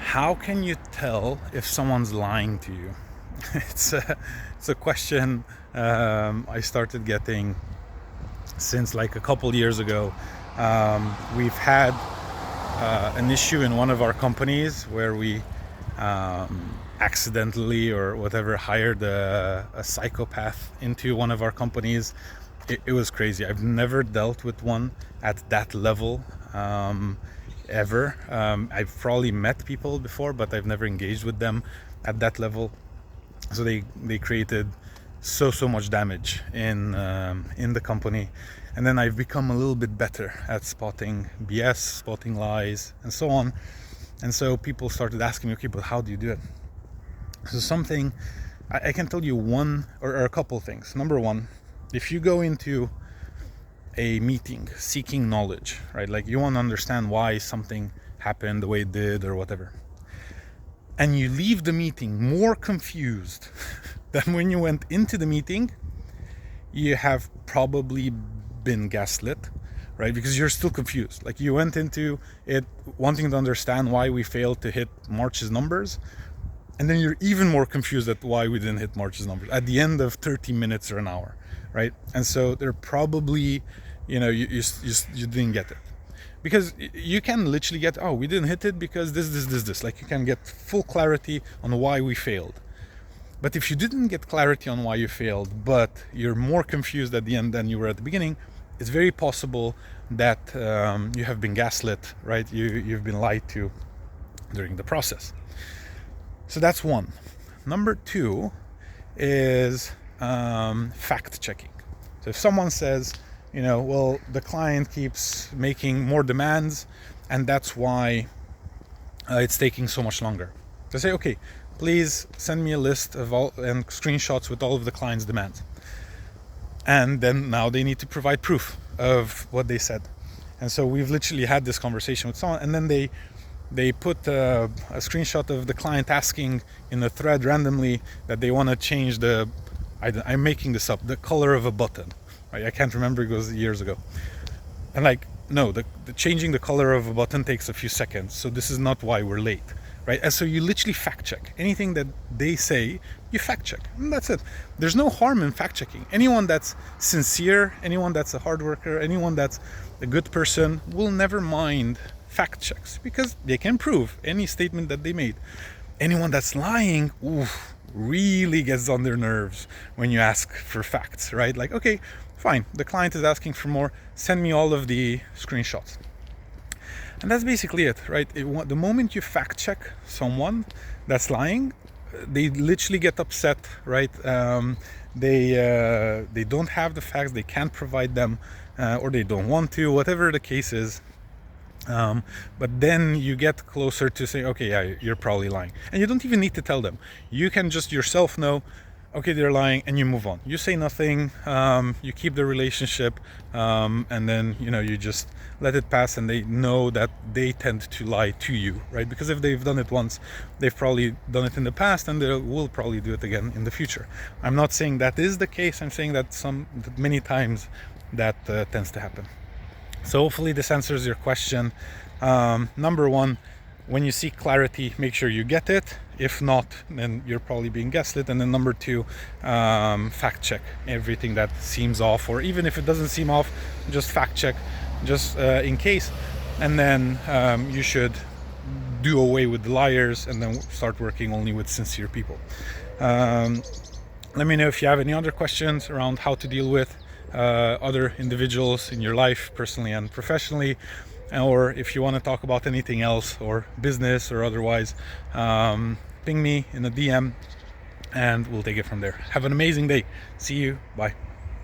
How can you tell if someone's lying to you? It's a question I started getting since like a couple years ago. We've had an issue in one of our companies where we accidentally or whatever hired a psychopath into one of our companies. It was crazy. I've never dealt with one at that level ever. I've probably met people before, but I've never engaged with them at that level. So they created so much damage in the company, and then I've become a little bit better at spotting BS, spotting lies, and so on. And so people started asking me, okay, but how do you do it? So something I can tell you one or a couple things. Number one, if you go into a meeting seeking knowledge, right? Like you want to understand why something happened the way it did or whatever, and you leave the meeting more confused than when you went into the meeting, you have probably been gaslit, right? Because you're still confused. Like you went into it wanting to understand why we failed to hit March's numbers, and then you're even more confused at why we didn't hit March's numbers at the end of 30 minutes or an hour, right? And so they're probably, you didn't get it. Because you can literally get, oh, we didn't hit it because this. Like you can get full clarity on why we failed. But if you didn't get clarity on why you failed, but you're more confused at the end than you were at the beginning, it's very possible that you have been gaslit, right? You've been lied to during the process. So that's one. Number two is fact checking. So if someone says, well, the client keeps making more demands and that's why it's taking so much longer. They say, okay, please send me a list of all and screenshots with all of the client's demands. And then now they need to provide proof of what they said. And so we've literally had this conversation with someone, and then they put a screenshot of the client asking in a thread randomly that they want to change I'm making this up, the color of a button. Right? I can't remember, it was years ago. And like, no, the changing the color of a button takes a few seconds, so this is not why we're late. Right? And so you literally fact check anything that they say. You fact check, and that's it. There's no harm in fact checking. Anyone that's sincere, anyone that's a hard worker, anyone that's a good person will never mind fact checks because they can prove any statement that they made. Anyone that's lying, really gets on their nerves when you ask for facts, right? Like, okay, fine, the client is asking for more, send me all of the screenshots. And that's basically it, right? The moment you fact check someone that's lying, they literally get upset, right? They don't have the facts, they can't provide them, or they don't want to, whatever the case is. But then you get closer to say, okay, yeah, you're probably lying. And you don't even need to tell them. You can just yourself know, okay, they're lying, and you move on. You say nothing, you keep the relationship, and then, you just let it pass, and they know that they tend to lie to you, right? Because if they've done it once, they've probably done it in the past, and they will probably do it again in the future. I'm not saying that is the case. I'm saying that many times that tends to happen. So hopefully this answers your question. Number one, when you seek clarity, make sure you get it. If not, then you're probably being gaslit. And then number two, fact check everything that seems off, or even if it doesn't seem off, just fact check, just in case. And then you should do away with the liars and then start working only with sincere people. Let me know if you have any other questions around how to deal with other individuals in your life, personally and professionally, or if you want to talk about anything else or business or otherwise, ping me in a DM and we'll take it from there. Have an amazing day. See you. Bye.